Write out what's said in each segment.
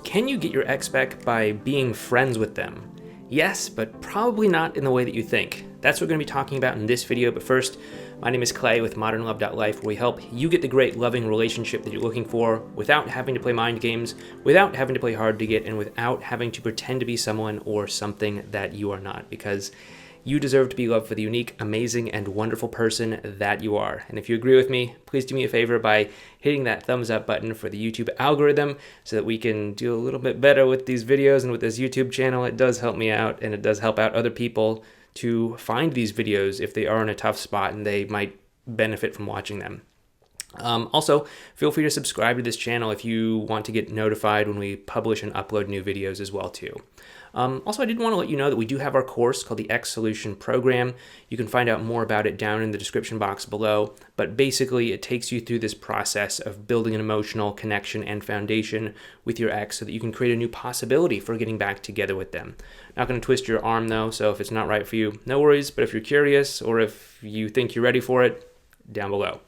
Can you get your ex back by being friends with them? Yes, but probably not in the way that you think. That's what we're going to be talking about in this video, but first, my name is Clay with ModernLove.life, where we help you get the great loving relationship that you're looking for without having to play mind games, without having to play hard to get, and without having to pretend to be someone or something that you are not, because you deserve to be loved for the unique, amazing, and wonderful person that you are. And if you agree with me, please do me a favor by hitting that thumbs up button for the YouTube algorithm so that we can do a little bit better with these videos and with this YouTube channel. It does help me out, and it does help out other people to find these videos if they are in a tough spot and they might benefit from watching them. Also, feel free to subscribe to this channel if you want to get notified when we publish and upload new videos as well too. Also, I did want to let you know that we do have our course called the X Solution Program. You can find out more about it down in the description box below, but basically it takes you through this process of building an emotional connection and foundation with your ex so that you can create a new possibility for getting back together with them. Not going to twist your arm though, so if it's not right for you, no worries, but if you're curious or if you think you're ready for it, down below.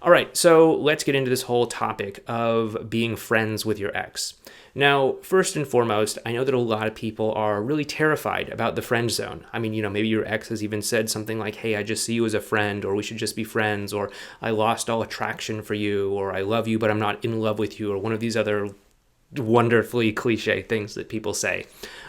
All right, so let's get into this whole topic of being friends with your ex. Now, first and foremost, I know that a lot of people are really terrified about the friend zone. I mean, maybe your ex has even said something like, hey, I just see you as a friend, or we should just be friends, or I lost all attraction for you, or I love you, but I'm not in love with you, or one of these other wonderfully cliche things that people say.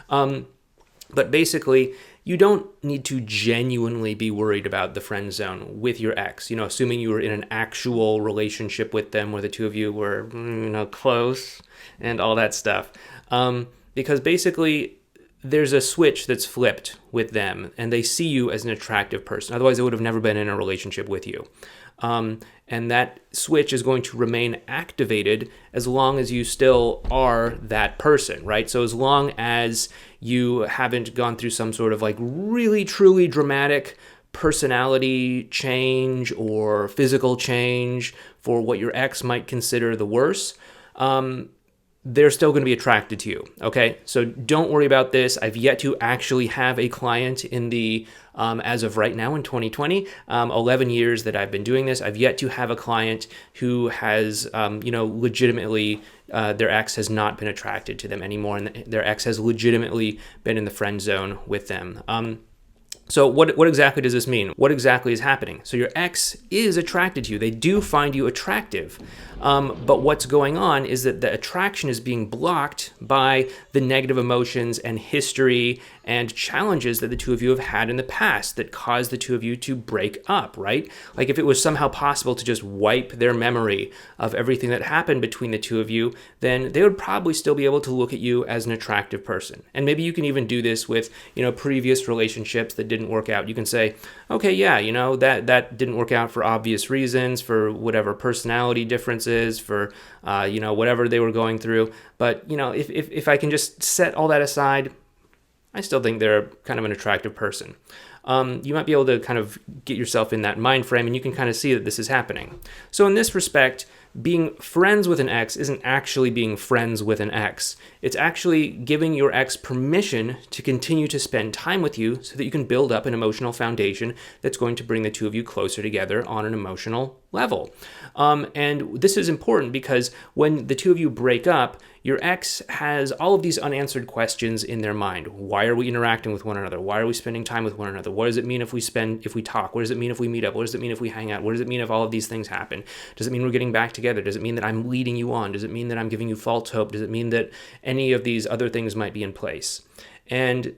But basically, you don't need to genuinely be worried about the friend zone with your ex, assuming you were in an actual relationship with them where the two of you were, close and all that stuff. Because basically, there's a switch that's flipped with them and they see you as an attractive person. Otherwise, they would have never been in a relationship with you. And that switch is going to remain activated as long as you still are that person, right? So as long as you haven't gone through some sort of like really, truly dramatic personality change or physical change for what your ex might consider the worst, they're still going to be attracted to you, okay? So don't worry about this. I've yet to actually have a client in the, as of right now in 2020, 11 years that I've been doing this, I've yet to have a client who has, legitimately, their ex has not been attracted to them anymore, and their ex has legitimately been in the friend zone with them. So what exactly does this mean? What exactly is happening? So your ex is attracted to you. They do find you attractive. But what's going on is that the attraction is being blocked by the negative emotions and history and challenges that the two of you have had in the past that caused the two of you to break up, right? Like if it was somehow possible to just wipe their memory of everything that happened between the two of you, then they would probably still be able to look at you as an attractive person. And maybe you can even do this with, previous relationships that didn't work out. You can say, okay, yeah, that didn't work out for obvious reasons, for whatever personality differences, for, whatever they were going through. But, if I can just set all that aside, I still think they're kind of an attractive person. You might be able to kind of get yourself in that mind frame and you can kind of see that this is happening. So in this respect, being friends with an ex isn't actually being friends with an ex. It's actually giving your ex permission to continue to spend time with you so that you can build up an emotional foundation that's going to bring the two of you closer together on an emotional level. And this is important because when the two of you break up, your ex has all of these unanswered questions in their mind. Why are we interacting with one another? Why are we spending time with one another? What does it mean if we talk? What does it mean if we meet up? What does it mean if we hang out? What does it mean if all of these things happen? Does it mean we're getting back together? Does it mean that I'm leading you on? Does it mean that I'm giving you false hope? Does it mean that any of these other things might be in place? And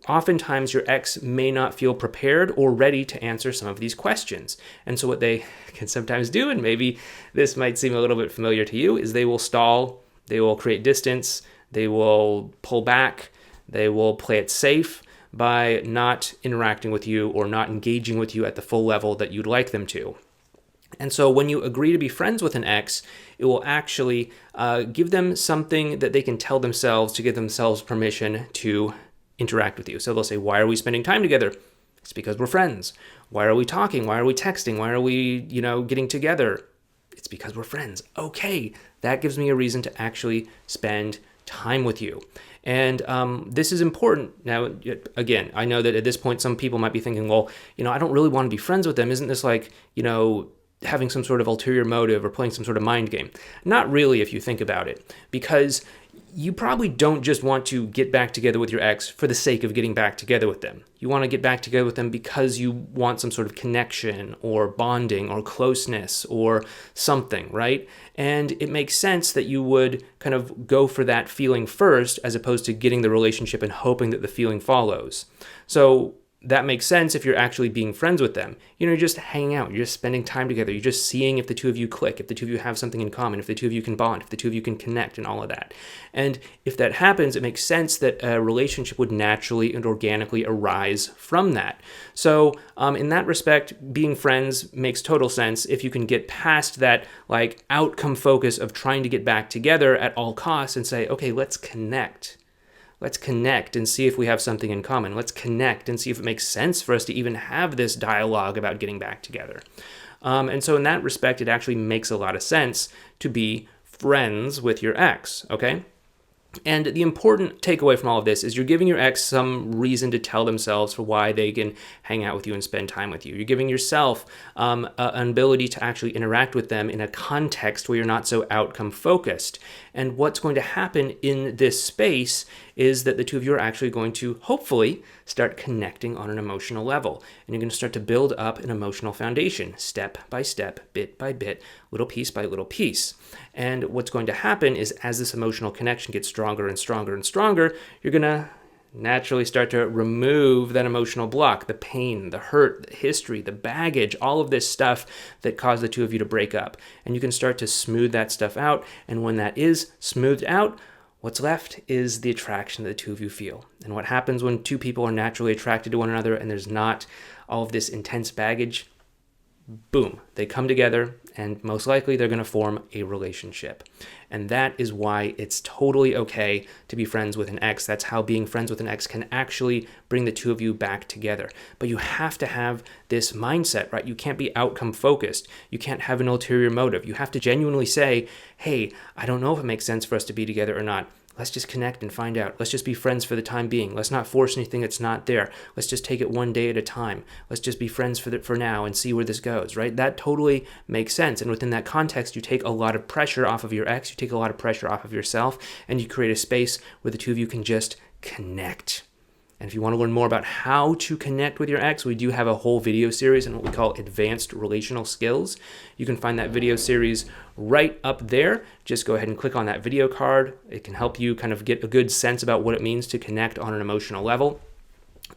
oftentimes your ex may not feel prepared or ready to answer some of these questions. And so what they can sometimes do, and maybe this might seem a little bit familiar to you, is they will stall, they will create distance, they will pull back, they will play it safe by not interacting with you or not engaging with you at the full level that you'd like them to. And so when you agree to be friends with an ex, it will actually give them something that they can tell themselves to give themselves permission to interact with you. So they'll say, why are we spending time together? It's because we're friends. Why are we talking? Why are we texting? Why are we, getting together? It's because we're friends. Okay, that gives me a reason to actually spend time with you. And this is important. Now, again, I know that at this point, some people might be thinking, well, I don't really want to be friends with them. Isn't this like, having some sort of ulterior motive or playing some sort of mind game? Not really, if you think about it, because you probably don't just want to get back together with your ex for the sake of getting back together with them. You want to get back together with them because you want some sort of connection or bonding or closeness or something, right? And it makes sense that you would kind of go for that feeling first as opposed to getting the relationship and hoping that the feeling follows. So that makes sense if you're actually being friends with them. You're just hanging out, you're just spending time together, you're just seeing if the two of you click, if the two of you have something in common, if the two of you can bond, if the two of you can connect and all of that. And if that happens, it makes sense that a relationship would naturally and organically arise from that. So in that respect, being friends makes total sense if you can get past that like outcome focus of trying to get back together at all costs and say, okay, let's connect. Let's connect and see if we have something in common. Let's connect and see if it makes sense for us to even have this dialogue about getting back together. And so in that respect, it actually makes a lot of sense to be friends with your ex, okay? And the important takeaway from all of this is you're giving your ex some reason to tell themselves for why they can hang out with you and spend time with you. You're giving yourself an ability to actually interact with them in a context where you're not so outcome focused. And what's going to happen in this space is that the two of you are actually going to hopefully start connecting on an emotional level. And you're going to start to build up an emotional foundation, step by step, bit by bit, little piece by little piece. And what's going to happen is as this emotional connection gets stronger and stronger and stronger, you're going to naturally start to remove that emotional block, the pain, the hurt, the history, the baggage, all of this stuff that caused the two of you to break up. And you can start to smooth that stuff out. And when that is smoothed out, what's left is the attraction that the two of you feel. And what happens when two people are naturally attracted to one another and there's not all of this intense baggage? Boom, they come together and most likely they're going to form a relationship. And that is why it's totally okay to be friends with an ex. That's how being friends with an ex can actually bring the two of you back together. But you have to have this mindset, right? You can't be outcome focused. You can't have an ulterior motive. You have to genuinely say, hey, I don't know if it makes sense for us to be together or not. Let's just connect and find out. Let's just be friends for the time being. Let's not force anything that's not there. Let's just take it one day at a time. Let's just be friends for now and see where this goes, right? That totally makes sense. And within that context, you take a lot of pressure off of your ex, you take a lot of pressure off of yourself, and you create a space where the two of you can just connect. And if you want to learn more about how to connect with your ex, we do have a whole video series on what we call advanced relational skills. You can find that video series right up there. Just go ahead and click on that video card. It can help you kind of get a good sense about what it means to connect on an emotional level.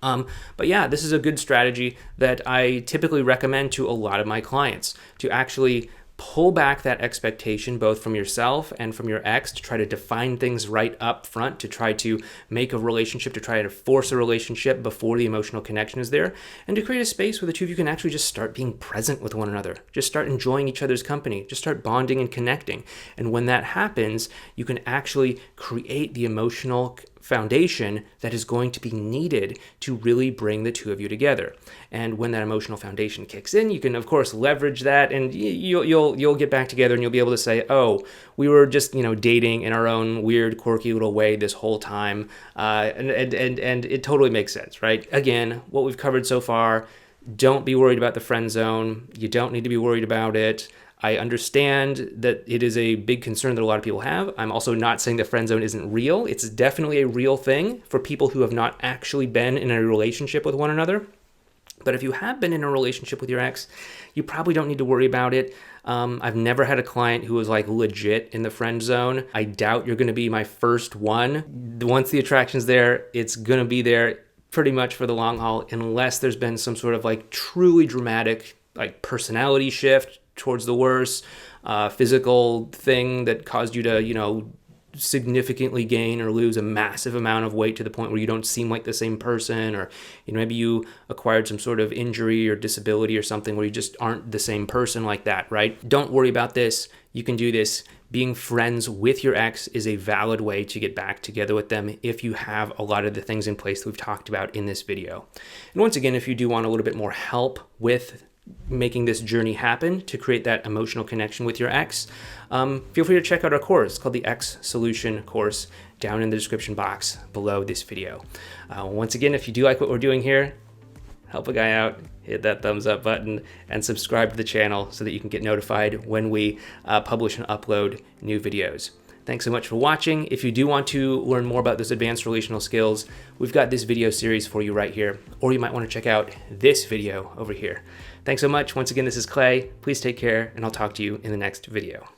But yeah, this is a good strategy that I typically recommend to a lot of my clients to actually pull back that expectation both from yourself and from your ex to try to define things right up front, to try to make a relationship, to try to force a relationship before the emotional connection is there, and to create a space where the two of you can actually just start being present with one another, just start enjoying each other's company, just start bonding and connecting. And when that happens, you can actually create the emotional foundation that is going to be needed to really bring the two of you together. And when that emotional foundation kicks in, you can of course leverage that, and you'll get back together, and you'll be able to say, oh, we were just dating in our own weird, quirky little way this whole time, and it totally makes sense, right? Again, what we've covered so far, don't be worried about the friend zone. You don't need to be worried about it. I understand that it is a big concern that a lot of people have. I'm also not saying the friend zone isn't real. It's definitely a real thing for people who have not actually been in a relationship with one another. But if you have been in a relationship with your ex, you probably don't need to worry about it. I've never had a client who was like legit in the friend zone. I doubt you're going to be my first one. Once the attraction's there, it's going to be there pretty much for the long haul, unless there's been some sort of like truly dramatic like personality shift towards the worse, physical thing that caused you to, significantly gain or lose a massive amount of weight to the point where you don't seem like the same person, or maybe you acquired some sort of injury or disability or something where you just aren't the same person like that, right? Don't worry about this. You can do this. Being friends with your ex is a valid way to get back together with them if you have a lot of the things in place that we've talked about in this video. And once again, if you do want a little bit more help with making this journey happen to create that emotional connection with your ex, feel free to check out our course called the Ex Solution course down in the description box below this video. Once again, if you do like what we're doing here, help a guy out, hit that thumbs up button and subscribe to the channel so that you can get notified when we publish and upload new videos. Thanks so much for watching. If you do want to learn more about those advanced relational skills, we've got this video series for you right here, or you might want to check out this video over here. Thanks so much. Once again, this is Clay. Please take care, and I'll talk to you in the next video.